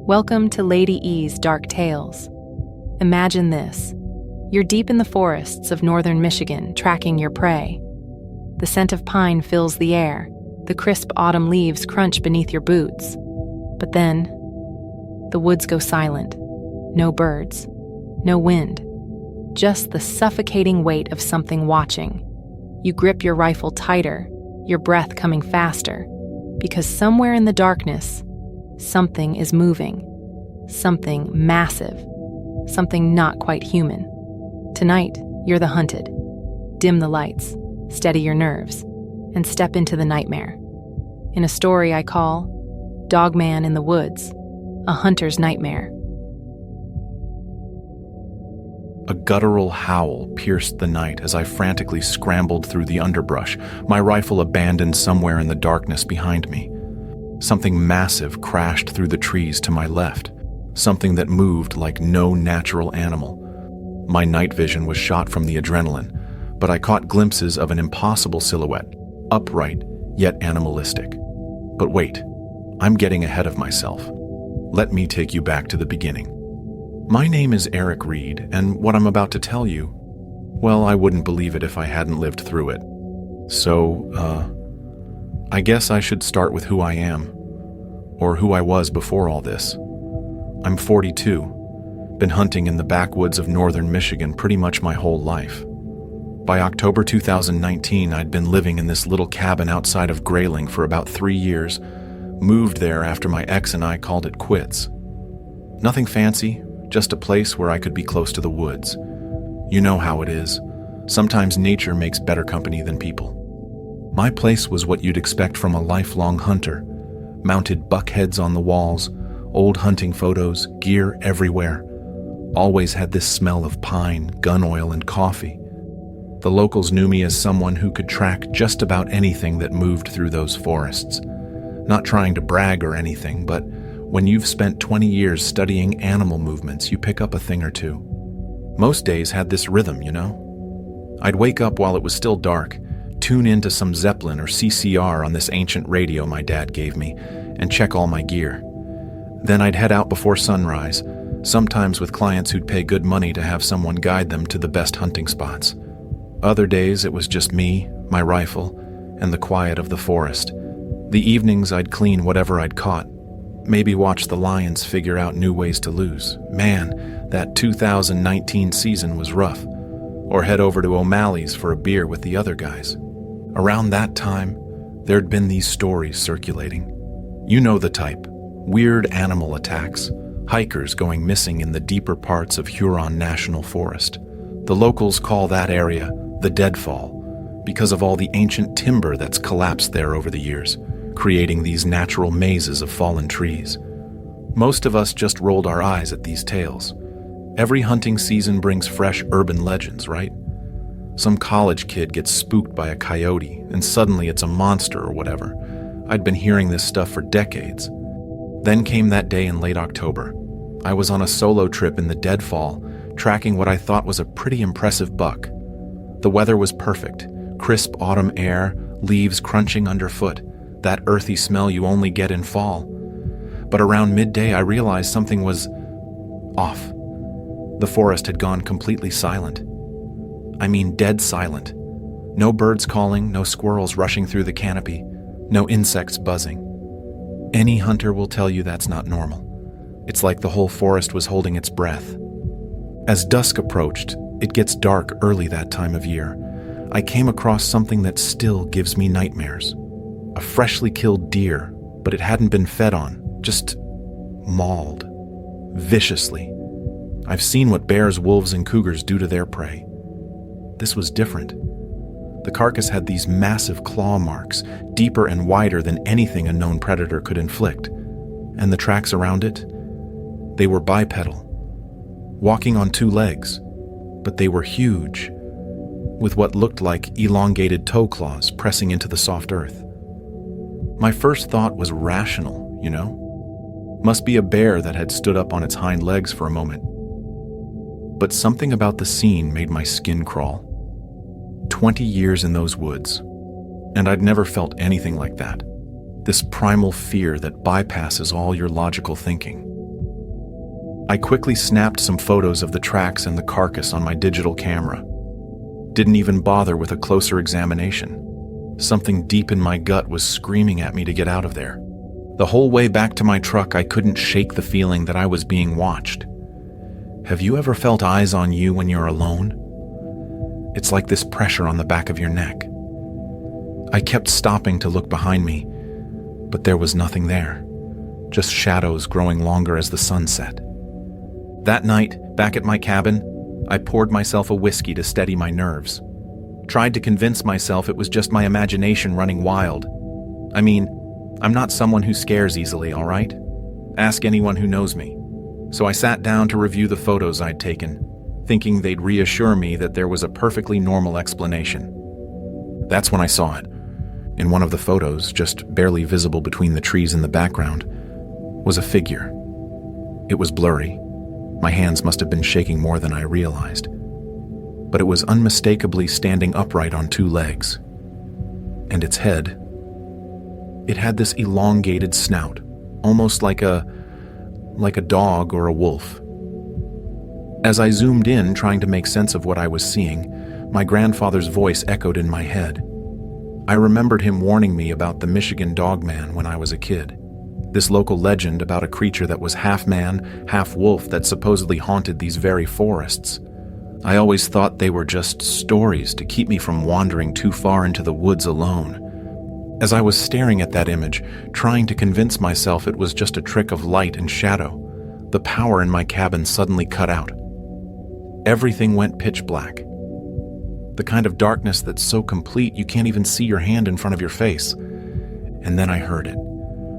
Welcome to Lady E's Dark Tales. Imagine this. You're deep in the forests of northern Michigan, tracking your prey. The scent of pine fills the air. The crisp autumn leaves crunch beneath your boots. But then, the woods go silent. No birds. No wind. Just the suffocating weight of something watching. You grip your rifle tighter, your breath coming faster, because somewhere in the darkness, something is moving. Something massive. Something not quite human. Tonight, you're the hunted. Dim the lights, steady your nerves, and step into the nightmare. In a story I call Dogman in the Woods, a hunter's nightmare. A guttural howl pierced the night as I frantically scrambled through the underbrush, my rifle abandoned somewhere in the darkness behind me. Something massive crashed through the trees to my left, something that moved like no natural animal. My night vision was shot from the adrenaline, but I caught glimpses of an impossible silhouette, upright yet animalistic. But wait, I'm getting ahead of myself. Let me take you back to the beginning. My name is Eric Reed, and what I'm about to tell you, well, I wouldn't believe it if I hadn't lived through it. So, I guess I should start with who I am, or who I was before all this. I'm 42, been hunting in the backwoods of northern Michigan pretty much my whole life. By October 2019, I'd been living in this little cabin outside of Grayling for about 3 years, moved there after my ex and I called it quits. Nothing fancy, just a place where I could be close to the woods. You know how it is. Sometimes nature makes better company than people. My place was what you'd expect from a lifelong hunter. Mounted buckheads on the walls, old hunting photos, gear everywhere. Always had this smell of pine, gun oil, and coffee. The locals knew me as someone who could track just about anything that moved through those forests. Not trying to brag or anything, but when you've spent 20 years studying animal movements, you pick up a thing or two. Most days had this rhythm, you know? I'd wake up while it was still dark, tune into some Zeppelin or CCR on this ancient radio my dad gave me, and check all my gear. Then I'd head out before sunrise, sometimes with clients who'd pay good money to have someone guide them to the best hunting spots. Other days it was just me, my rifle, and the quiet of the forest. The evenings I'd clean whatever I'd caught, maybe watch the lions figure out new ways to lose. Man, that 2019 season was rough. Or head over to O'Malley's for a beer with the other guys. Around that time, there'd been these stories circulating. You know the type. Weird animal attacks, hikers going missing in the deeper parts of Huron National Forest. The locals call that area the Deadfall because of all the ancient timber that's collapsed there over the years, creating these natural mazes of fallen trees. Most of us just rolled our eyes at these tales. Every hunting season brings fresh urban legends, right? Some college kid gets spooked by a coyote, and suddenly it's a monster or whatever. I'd been hearing this stuff for decades. Then came that day in late October. I was on a solo trip in the Deadfall, tracking what I thought was a pretty impressive buck. The weather was perfect, crisp autumn air, leaves crunching underfoot, that earthy smell you only get in fall. But around midday, I realized something was off. The forest had gone completely silent. I mean, dead silent. No birds calling, no squirrels rushing through the canopy, no insects buzzing. Any hunter will tell you that's not normal. It's like the whole forest was holding its breath. As dusk approached, it gets dark early that time of year, I came across something that still gives me nightmares. A freshly killed deer, but it hadn't been fed on, just mauled. Viciously. I've seen what bears, wolves, and cougars do to their prey. This was different. The carcass had these massive claw marks, deeper and wider than anything a known predator could inflict. And the tracks around it? They were bipedal, walking on 2 legs, but they were huge, with what looked like elongated toe claws pressing into the soft earth. My first thought was rational, you know? Must be a bear that had stood up on its hind legs for a moment. But something about the scene made my skin crawl. 20 years in those woods, and I'd never felt anything like that. This primal fear that bypasses all your logical thinking. I quickly snapped some photos of the tracks and the carcass on my digital camera. Didn't even bother with a closer examination. Something deep in my gut was screaming at me to get out of there. The whole way back to my truck, I couldn't shake the feeling that I was being watched. Have you ever felt eyes on you when you're alone? It's like this pressure on the back of your neck. I kept stopping to look behind me, but there was nothing there, just shadows growing longer as the sun set. That night, back at my cabin, I poured myself a whiskey to steady my nerves. Tried to convince myself it was just my imagination running wild. I mean, I'm not someone who scares easily, all right? Ask anyone who knows me. So I sat down to review the photos I'd taken, thinking they'd reassure me that there was a perfectly normal explanation. That's when I saw it. In one of the photos, just barely visible between the trees in the background, was a figure. It was blurry. My hands must have been shaking more than I realized. But it was unmistakably standing upright on two legs. And its head, it had this elongated snout, almost like a dog or a wolf. As I zoomed in, trying to make sense of what I was seeing, my grandfather's voice echoed in my head. I remembered him warning me about the Michigan Dogman when I was a kid. This local legend about a creature that was half man, half wolf that supposedly haunted these very forests. I always thought they were just stories to keep me from wandering too far into the woods alone. As I was staring at that image, trying to convince myself it was just a trick of light and shadow, the power in my cabin suddenly cut out. Everything went pitch black. The kind of darkness that's so complete you can't even see your hand in front of your face. And then I heard it.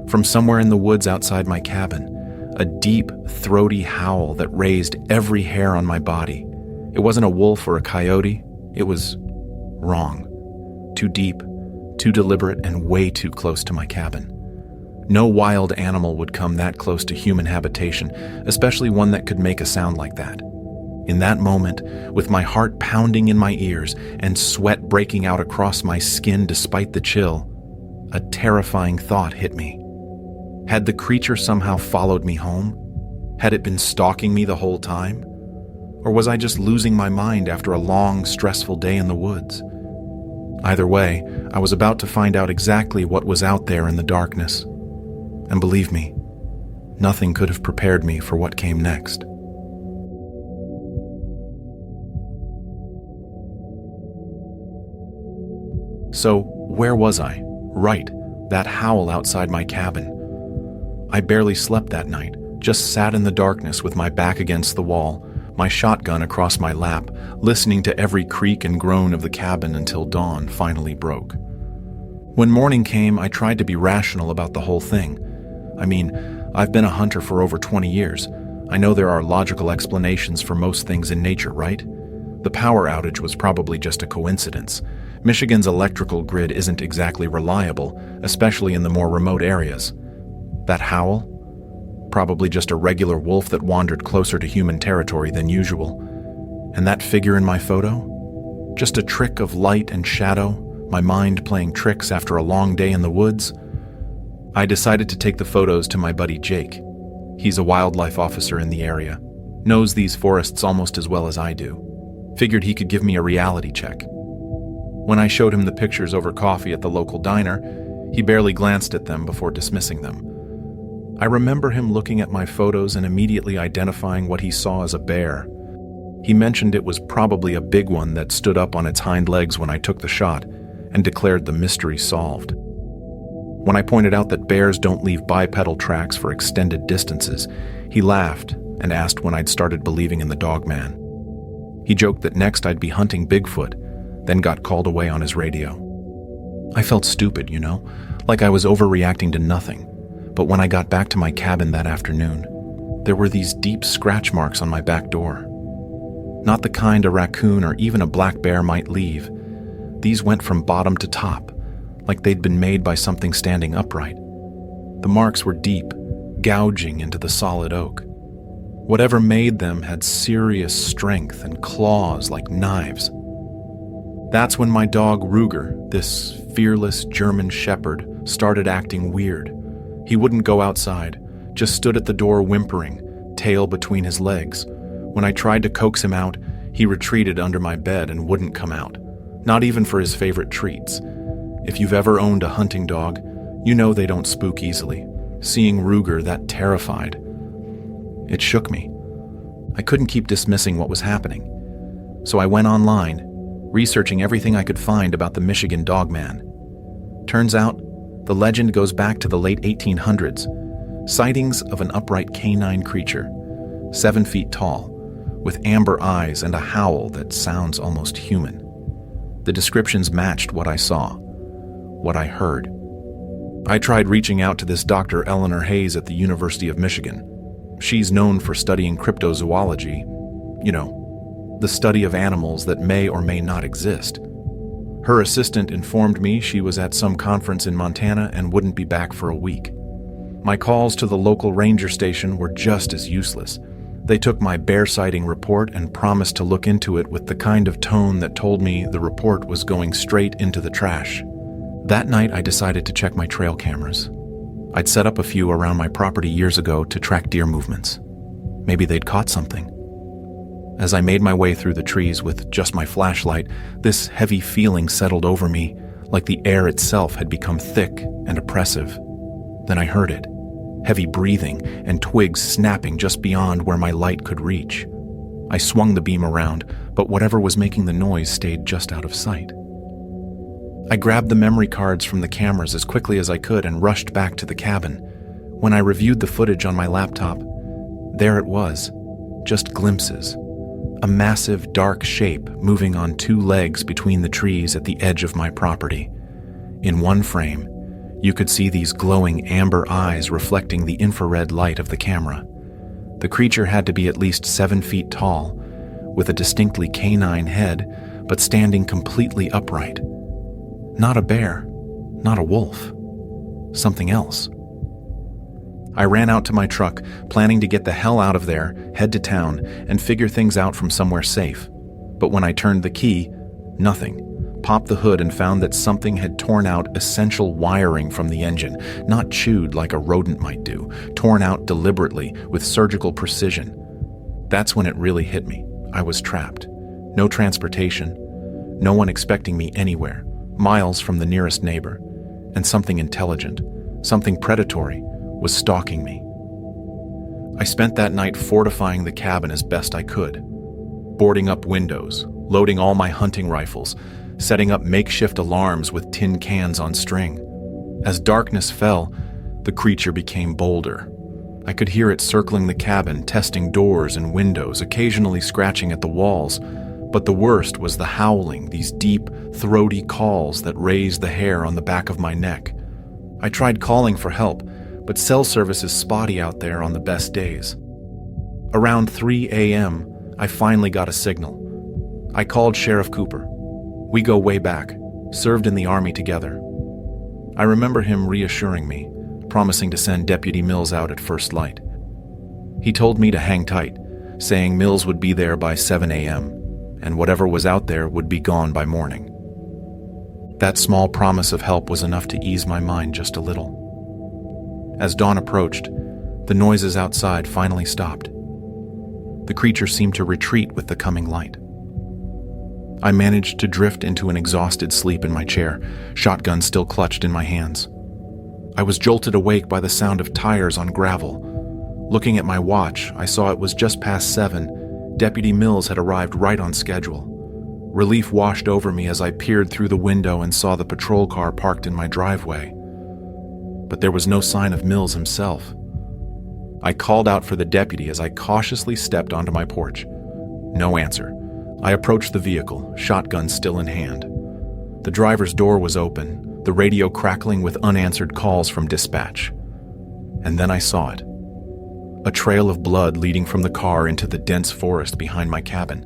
From somewhere in the woods outside my cabin, a deep, throaty howl that raised every hair on my body. It wasn't a wolf or a coyote. It was wrong. Too deep, too deliberate, and way too close to my cabin. No wild animal would come that close to human habitation, especially one that could make a sound like that. In that moment, with my heart pounding in my ears and sweat breaking out across my skin despite the chill, a terrifying thought hit me. Had the creature somehow followed me home? Had it been stalking me the whole time? Or was I just losing my mind after a long, stressful day in the woods? Either way, I was about to find out exactly what was out there in the darkness. And believe me, nothing could have prepared me for what came next. So, where was I? Right, that howl outside my cabin. I barely slept that night, just sat in the darkness with my back against the wall, my shotgun across my lap, listening to every creak and groan of the cabin until dawn finally broke. When morning came, I tried to be rational about the whole thing. I mean, I've been a hunter for over 20 years. I know there are logical explanations for most things in nature, right? The power outage was probably just a coincidence. Michigan's electrical grid isn't exactly reliable, especially in the more remote areas. That howl? Probably just a regular wolf that wandered closer to human territory than usual. And that figure in my photo? Just a trick of light and shadow, my mind playing tricks after a long day in the woods? I decided to take the photos to my buddy Jake. He's a wildlife officer in the area, knows these forests almost as well as I do. Figured he could give me a reality check. When I showed him the pictures over coffee at the local diner, he barely glanced at them before dismissing them. I remember him looking at my photos and immediately identifying what he saw as a bear. He mentioned it was probably a big one that stood up on its hind legs when I took the shot, and declared the mystery solved. When I pointed out that bears don't leave bipedal tracks for extended distances, he laughed and asked when I'd started believing in the Dogman. He joked that next I'd be hunting Bigfoot, then got called away on his radio. I felt stupid, like I was overreacting to nothing. But when I got back to my cabin that afternoon, there were these deep scratch marks on my back door. Not the kind a raccoon or even a black bear might leave. These went from bottom to top, like they'd been made by something standing upright. The marks were deep, gouging into the solid oak. Whatever made them had serious strength and claws like knives. That's when my dog Ruger, this fearless German shepherd, started acting weird. He wouldn't go outside, just stood at the door whimpering, tail between his legs. When I tried to coax him out, he retreated under my bed and wouldn't come out, not even for his favorite treats. If you've ever owned a hunting dog, you know they don't spook easily. Seeing Ruger that terrified, it shook me. I couldn't keep dismissing what was happening. So I went online, researching everything I could find about the Michigan Dogman. Turns out, the legend goes back to the late 1800s. Sightings of an upright canine creature, 7 feet tall, with amber eyes and a howl that sounds almost human. The descriptions matched what I saw, what I heard. I tried reaching out to this Dr. Eleanor Hayes at the University of Michigan. She's known for studying cryptozoology, the study of animals that may or may not exist. Her assistant informed me she was at some conference in Montana and wouldn't be back for a week. My calls to the local ranger station were just as useless. They took my bear sighting report and promised to look into it with the kind of tone that told me the report was going straight into the trash. That night, I decided to check my trail cameras. I'd set up a few around my property years ago to track deer movements. Maybe they'd caught something. As I made my way through the trees with just my flashlight, this heavy feeling settled over me, like the air itself had become thick and oppressive. Then I heard it, heavy breathing and twigs snapping just beyond where my light could reach. I swung the beam around, but whatever was making the noise stayed just out of sight. I grabbed the memory cards from the cameras as quickly as I could and rushed back to the cabin. When I reviewed the footage on my laptop, there it was, just glimpses. A massive, dark shape moving on 2 legs between the trees at the edge of my property. In one frame, you could see these glowing amber eyes reflecting the infrared light of the camera. The creature had to be at least 7 feet tall, with a distinctly canine head, but standing completely upright. Not a bear, not a wolf, something else. I ran out to my truck, planning to get the hell out of there, head to town, and figure things out from somewhere safe. But when I turned the key, nothing. Popped the hood and found that something had torn out essential wiring from the engine, not chewed like a rodent might do, torn out deliberately with surgical precision. That's when it really hit me. I was trapped. No transportation, no one expecting me anywhere, miles from the nearest neighbor, and something intelligent, something predatory, was stalking me. I spent that night fortifying the cabin as best I could, boarding up windows, loading all my hunting rifles, setting up makeshift alarms with tin cans on string. As darkness fell, the creature became bolder. I could hear it circling the cabin, testing doors and windows, occasionally scratching at the walls. But the worst was the howling, these deep, throaty calls that raised the hair on the back of my neck. I tried calling for help, but cell service is spotty out there on the best days. Around 3 a.m., I finally got a signal. I called Sheriff Cooper. We go way back, served in the Army together. I remember him reassuring me, promising to send Deputy Mills out at first light. He told me to hang tight, saying Mills would be there by 7 a.m., and whatever was out there would be gone by morning. That small promise of help was enough to ease my mind just a little. As dawn approached, the noises outside finally stopped. The creature seemed to retreat with the coming light. I managed to drift into an exhausted sleep in my chair, shotgun still clutched in my hands. I was jolted awake by the sound of tires on gravel. Looking at my watch, I saw it was just past 7. Deputy Mills had arrived right on schedule. Relief washed over me as I peered through the window and saw the patrol car parked in my driveway. But there was no sign of Mills himself. I called out for the deputy as I cautiously stepped onto my porch. No answer. I approached the vehicle, shotgun still in hand. The driver's door was open, the radio crackling with unanswered calls from dispatch. And then I saw it. A trail of blood leading from the car into the dense forest behind my cabin.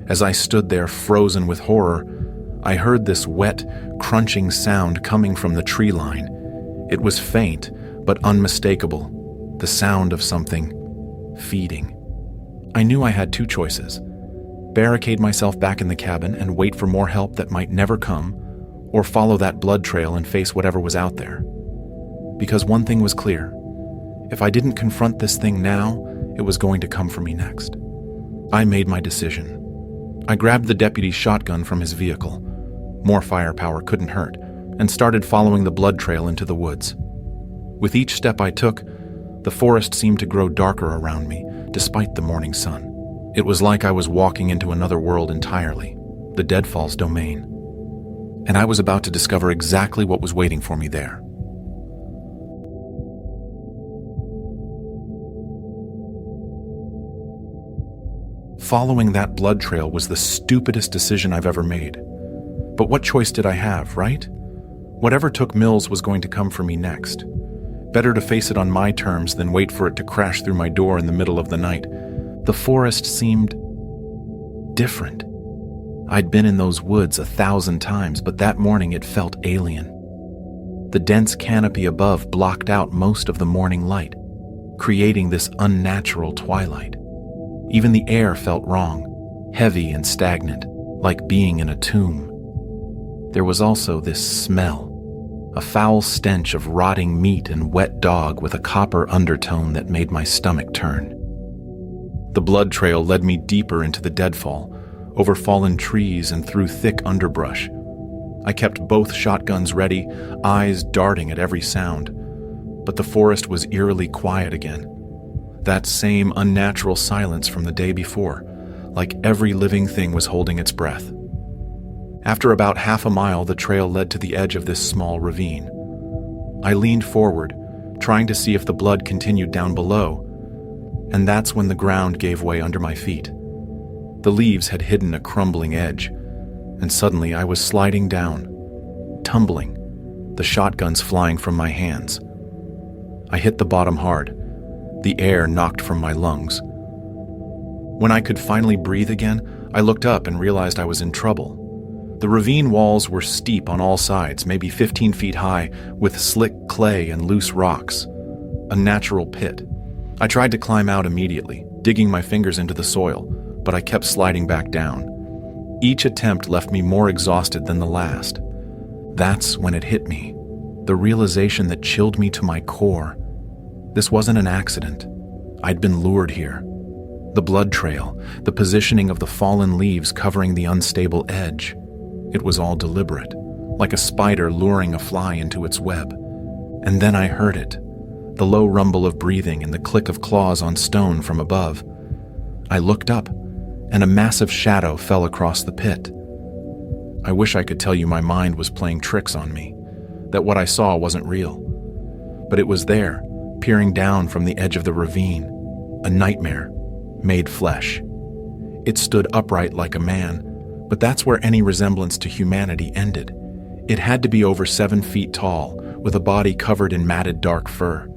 As I stood there frozen with horror, I heard this wet, crunching sound coming from the tree line. It was faint, but unmistakable, the sound of something feeding. I knew I had 2 choices: barricade myself back in the cabin and wait for more help that might never come, or follow that blood trail and face whatever was out there. Because one thing was clear: if I didn't confront this thing now, it was going to come for me next. I made my decision. I grabbed the deputy's shotgun from his vehicle. More firepower couldn't hurt, and started following the blood trail into the woods. With each step I took, the forest seemed to grow darker around me, despite the morning sun. It was like I was walking into another world entirely, the Deadfall's domain. And I was about to discover exactly what was waiting for me there. Following that blood trail was the stupidest decision I've ever made. But what choice did I have, right? Whatever took Mills was going to come for me next. Better to face it on my terms than wait for it to crash through my door in the middle of the night. The forest seemed different. I'd been in those woods 1,000 times, but that morning it felt alien. The dense canopy above blocked out most of the morning light, creating this unnatural twilight. Even the air felt wrong, heavy and stagnant, like being in a tomb. There was also this smell, a foul stench of rotting meat and wet dog with a copper undertone that made my stomach turn. The blood trail led me deeper into the deadfall, over fallen trees and through thick underbrush. I kept both shotguns ready, eyes darting at every sound. But the forest was eerily quiet again. That same unnatural silence from the day before, like every living thing was holding its breath. After about half a mile, the trail led to the edge of this small ravine. I leaned forward, trying to see if the blood continued down below, and that's when the ground gave way under my feet. The leaves had hidden a crumbling edge, and suddenly I was sliding down, tumbling, the shotguns flying from my hands. I hit the bottom hard, the air knocked from my lungs. When I could finally breathe again, I looked up and realized I was in trouble. The ravine walls were steep on all sides, maybe 15 feet high, with slick clay and loose rocks. A natural pit. I tried to climb out immediately, digging my fingers into the soil, but I kept sliding back down. Each attempt left me more exhausted than the last. That's when it hit me, the realization that chilled me to my core. This wasn't an accident. I'd been lured here. The blood trail, the positioning of the fallen leaves covering the unstable edge. It was all deliberate, like a spider luring a fly into its web. And then I heard it, the low rumble of breathing and the click of claws on stone from above. I looked up, and a massive shadow fell across the pit. I wish I could tell you my mind was playing tricks on me, that what I saw wasn't real. But it was there, peering down from the edge of the ravine, a nightmare, made flesh. It stood upright like a man, but that's where any resemblance to humanity ended. It had to be over 7 feet tall, with a body covered in matted dark fur.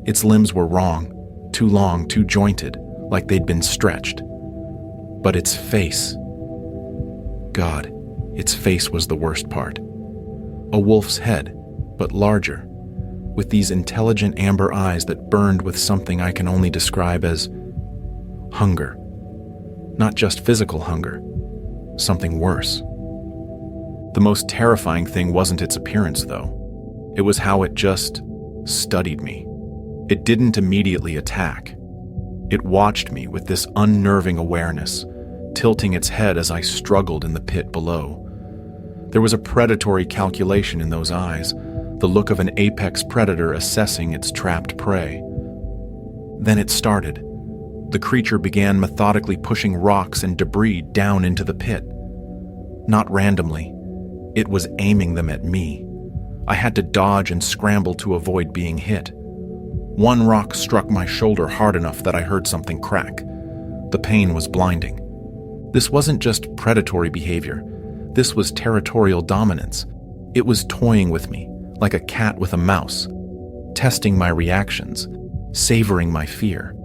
Its limbs were wrong, too long, too jointed, like they'd been stretched. But its face... God, its face was the worst part. A wolf's head, but larger, with these intelligent amber eyes that burned with something I can only describe as hunger. Not just physical hunger, something worse. The most terrifying thing wasn't its appearance, though. It was how it just studied me. It didn't immediately attack. It watched me with this unnerving awareness, tilting its head as I struggled in the pit below. There was a predatory calculation in those eyes, the look of an apex predator assessing its trapped prey. Then it started. The creature began methodically pushing rocks and debris down into the pit. Not randomly. It was aiming them at me. I had to dodge and scramble to avoid being hit. One rock struck my shoulder hard enough that I heard something crack. The pain was blinding. This wasn't just predatory behavior. This was territorial dominance. It was toying with me, like a cat with a mouse, testing my reactions, savoring my fear.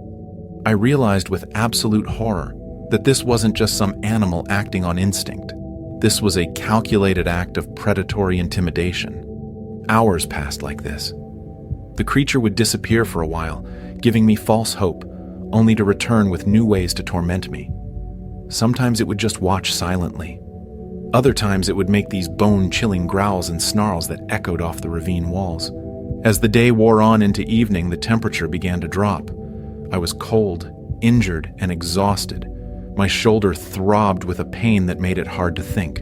I realized with absolute horror that this wasn't just some animal acting on instinct. This was a calculated act of predatory intimidation. Hours passed like this. The creature would disappear for a while, giving me false hope, only to return with new ways to torment me. Sometimes it would just watch silently. Other times it would make these bone-chilling growls and snarls that echoed off the ravine walls. As the day wore on into evening, the temperature began to drop. I was cold, injured, and exhausted. My shoulder throbbed with a pain that made it hard to think.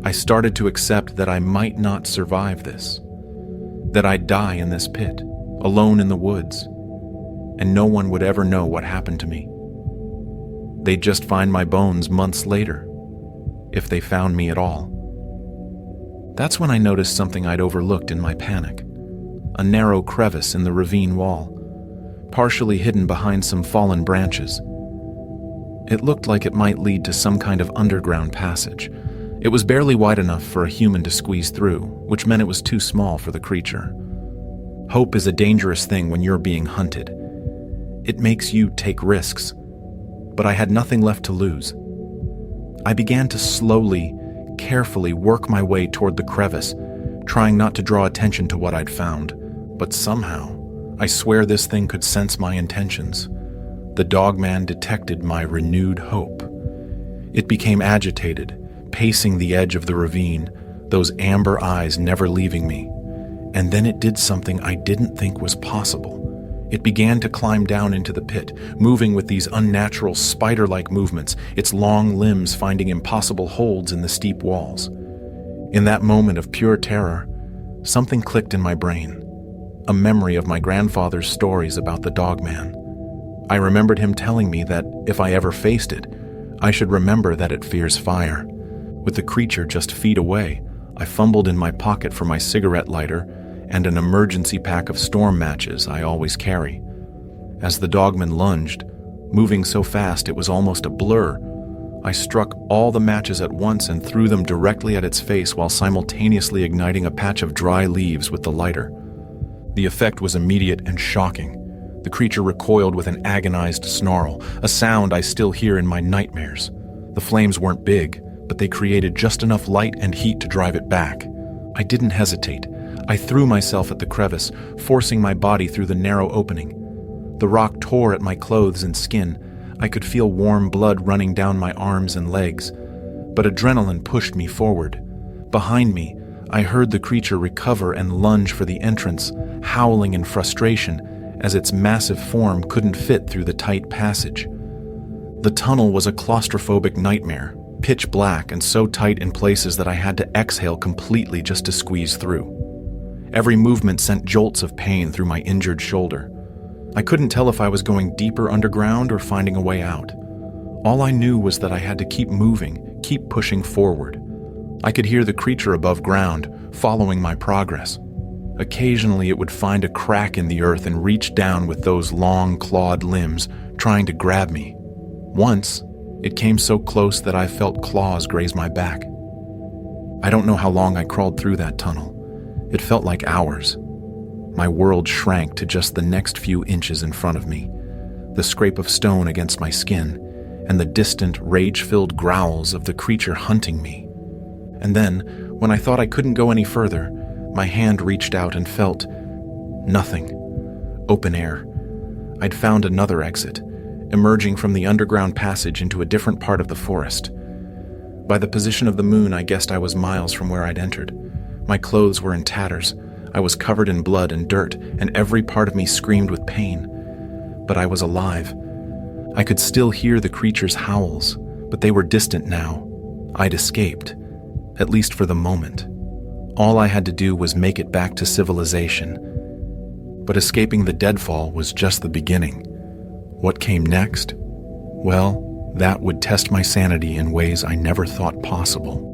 I started to accept that I might not survive this, that I'd die in this pit, alone in the woods, and no one would ever know what happened to me. They'd just find my bones months later, if they found me at all. That's when I noticed something I'd overlooked in my panic. A narrow crevice in the ravine wall, partially hidden behind some fallen branches. It looked like it might lead to some kind of underground passage. It was barely wide enough for a human to squeeze through, which meant it was too small for the creature. Hope is a dangerous thing when you're being hunted. It makes you take risks, but I had nothing left to lose. I began to slowly, carefully work my way toward the crevice, trying not to draw attention to what I'd found. But somehow, I swear this thing could sense my intentions. The Dogman detected my renewed hope. It became agitated, pacing the edge of the ravine, those amber eyes never leaving me. And then it did something I didn't think was possible. It began to climb down into the pit, moving with these unnatural spider-like movements, its long limbs finding impossible holds in the steep walls. In that moment of pure terror, something clicked in my brain. A memory of my grandfather's stories about the Dogman. I remembered him telling me that if I ever faced it, I should remember that it fears fire. With the creature just feet away, I fumbled in my pocket for my cigarette lighter and an emergency pack of storm matches I always carry. As the Dogman lunged, moving so fast it was almost a blur, I struck all the matches at once and threw them directly at its face while simultaneously igniting a patch of dry leaves with the lighter. The effect was immediate and shocking. The creature recoiled with an agonized snarl, a sound I still hear in my nightmares. The flames weren't big, but they created just enough light and heat to drive it back. I didn't hesitate. I threw myself at the crevice, forcing my body through the narrow opening. The rock tore at my clothes and skin. I could feel warm blood running down my arms and legs, but adrenaline pushed me forward. Behind me, I heard the creature recover and lunge for the entrance, howling in frustration as its massive form couldn't fit through the tight passage. The tunnel was a claustrophobic nightmare, pitch black and so tight in places that I had to exhale completely just to squeeze through. Every movement sent jolts of pain through my injured shoulder. I couldn't tell if I was going deeper underground or finding a way out. All I knew was that I had to keep moving, keep pushing forward. I could hear the creature above ground, following my progress. Occasionally it would find a crack in the earth and reach down with those long, clawed limbs, trying to grab me. Once, it came so close that I felt claws graze my back. I don't know how long I crawled through that tunnel. It felt like hours. My world shrank to just the next few inches in front of me, the scrape of stone against my skin, and the distant, rage-filled growls of the creature hunting me. And then, when I thought I couldn't go any further, my hand reached out and felt nothing. Open air. I'd found another exit, emerging from the underground passage into a different part of the forest. By the position of the moon, I guessed I was miles from where I'd entered. My clothes were in tatters. I was covered in blood and dirt, and every part of me screamed with pain. But I was alive. I could still hear the creature's howls, but they were distant now. I'd escaped, at least for the moment. All I had to do was make it back to civilization. But escaping the Deadfall was just the beginning. What came next? Well, that would test my sanity in ways I never thought possible.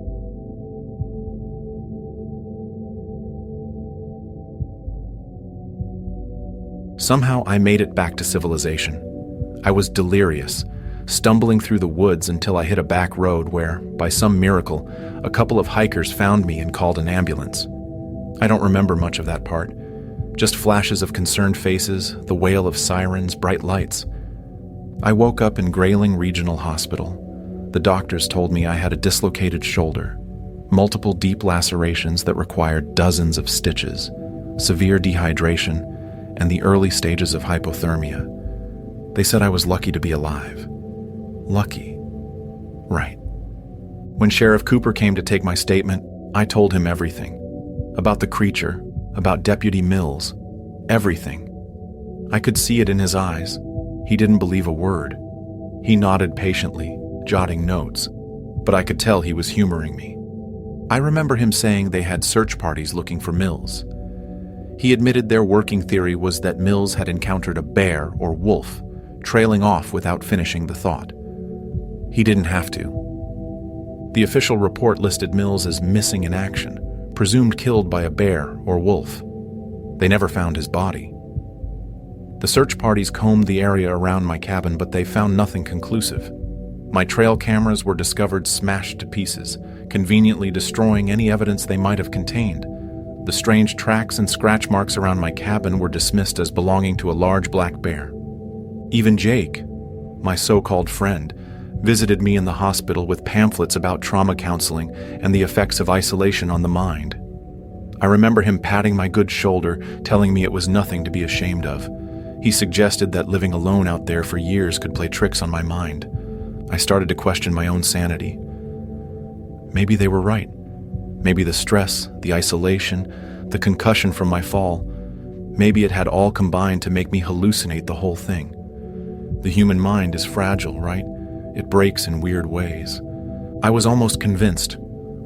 Somehow I made it back to civilization. I was delirious, stumbling through the woods until I hit a back road where, by some miracle, a couple of hikers found me and called an ambulance. I don't remember much of that part. Just flashes of concerned faces, the wail of sirens, bright lights. I woke up in Grayling Regional Hospital. The doctors told me I had a dislocated shoulder, multiple deep lacerations that required dozens of stitches, severe dehydration, and the early stages of hypothermia. They said I was lucky to be alive. Lucky. Right. When Sheriff Cooper came to take my statement, I told him everything. About the creature, about Deputy Mills, everything. I could see it in his eyes. He didn't believe a word. He nodded patiently, jotting notes, but I could tell he was humoring me. I remember him saying they had search parties looking for Mills. He admitted their working theory was that Mills had encountered a bear or wolf, trailing off without finishing the thought. He didn't have to. The official report listed Mills as missing in action, presumed killed by a bear or wolf. They never found his body. The search parties combed the area around my cabin, but they found nothing conclusive. My trail cameras were discovered smashed to pieces, conveniently destroying any evidence they might have contained. The strange tracks and scratch marks around my cabin were dismissed as belonging to a large black bear. Even Jake, my so-called friend, visited me in the hospital with pamphlets about trauma counseling and the effects of isolation on the mind. I remember him patting my good shoulder, telling me it was nothing to be ashamed of. He suggested that living alone out there for years could play tricks on my mind. I started to question my own sanity. Maybe they were right. Maybe the stress, the isolation, the concussion from my fall, maybe it had all combined to make me hallucinate the whole thing. The human mind is fragile, right? It breaks in weird ways. I was almost convinced,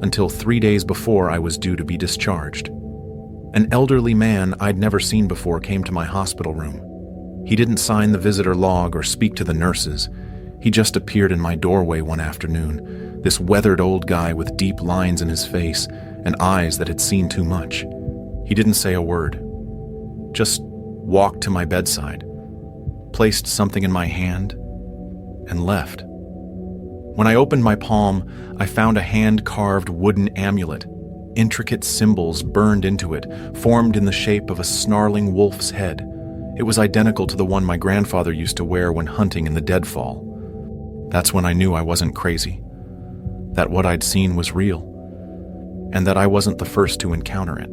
until 3 days before I was due to be discharged. An elderly man I'd never seen before came to my hospital room. He didn't sign the visitor log or speak to the nurses. He just appeared in my doorway one afternoon, this weathered old guy with deep lines in his face and eyes that had seen too much. He didn't say a word, just walked to my bedside, placed something in my hand, and left. When I opened my palm, I found a hand-carved wooden amulet. Intricate symbols burned into it, formed in the shape of a snarling wolf's head. It was identical to the one my grandfather used to wear when hunting in the Deadfall. That's when I knew I wasn't crazy, that what I'd seen was real, and that I wasn't the first to encounter it.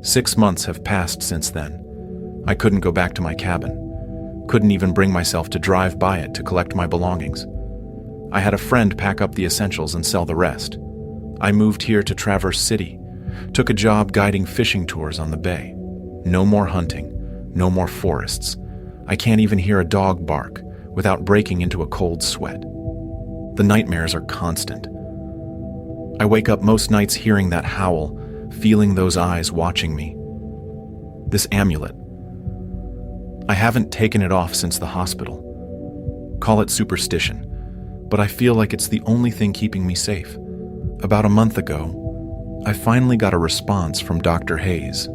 6 months have passed since then. I couldn't go back to my cabin, couldn't even bring myself to drive by it to collect my belongings. I had a friend pack up the essentials and sell the rest. I moved here to Traverse City, took a job guiding fishing tours on the bay. No more hunting, no more forests. I can't even hear a dog bark without breaking into a cold sweat. The nightmares are constant. I wake up most nights hearing that howl, feeling those eyes watching me. This amulet. I haven't taken it off since the hospital. Call it superstition, but I feel like it's the only thing keeping me safe. About a month ago, I finally got a response from Dr. Hayes,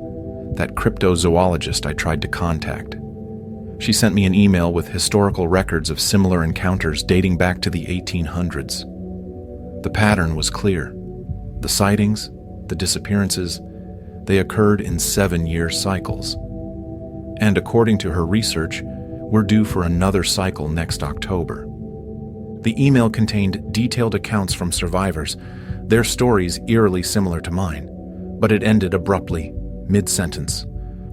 that cryptozoologist I tried to contact. She sent me an email with historical records of similar encounters dating back to the 1800s. The pattern was clear. The sightings, the disappearances, they occurred in 7-year cycles. And according to her research, we're due for another cycle next October. The email contained detailed accounts from survivors, their stories eerily similar to mine, but it ended abruptly, mid-sentence.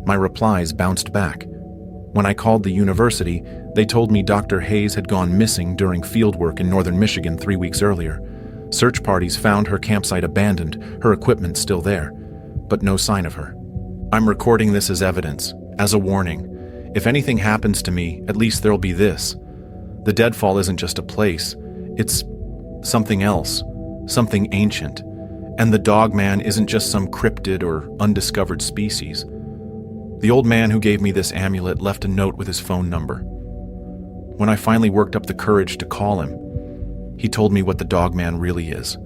My replies bounced back. When I called the university, they told me Dr. Hayes had gone missing during fieldwork in northern Michigan 3 weeks earlier. Search parties found her campsite abandoned, her equipment still there, but no sign of her. I'm recording this as evidence, as a warning. If anything happens to me, at least there'll be this. The Deadfall isn't just a place, it's something else, something ancient. And the Dogman isn't just some cryptid or undiscovered species. The old man who gave me this amulet left a note with his phone number. When I finally worked up the courage to call him, he told me what the Dogman really is.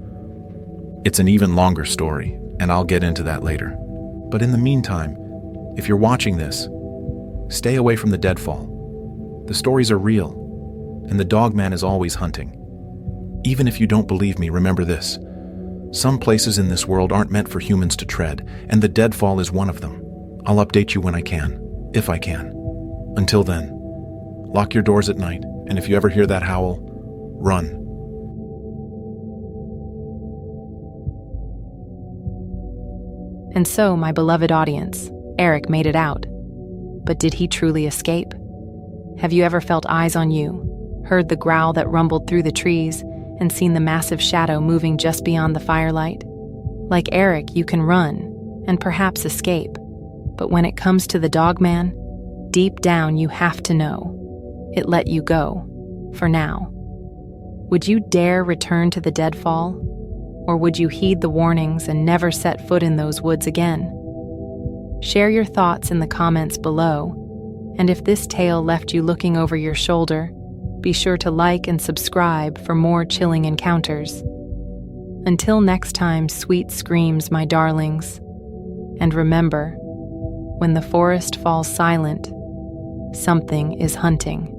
It's an even longer story, and I'll get into that later. But in the meantime, if you're watching this, stay away from the Deadfall. The stories are real, and the Dogman is always hunting. Even if you don't believe me, remember this. Some places in this world aren't meant for humans to tread, and the Deadfall is one of them. I'll update you when I can, if I can. Until then, lock your doors at night, and if you ever hear that howl, run. And so, my beloved audience, Eric made it out. But did he truly escape? Have you ever felt eyes on you, heard the growl that rumbled through the trees, and seen the massive shadow moving just beyond the firelight? Like Eric, you can run, and perhaps escape. But when it comes to the Dogman, Deep down, you have to know. It let you go, for now. Would you dare return to the Deadfall? Or would you heed the warnings and never set foot in those woods again? Share your thoughts in the comments below, and if this tale left you looking over your shoulder, be sure to like and subscribe for more chilling encounters. Until next time, sweet screams, my darlings. And remember, when the forest falls silent, something is hunting.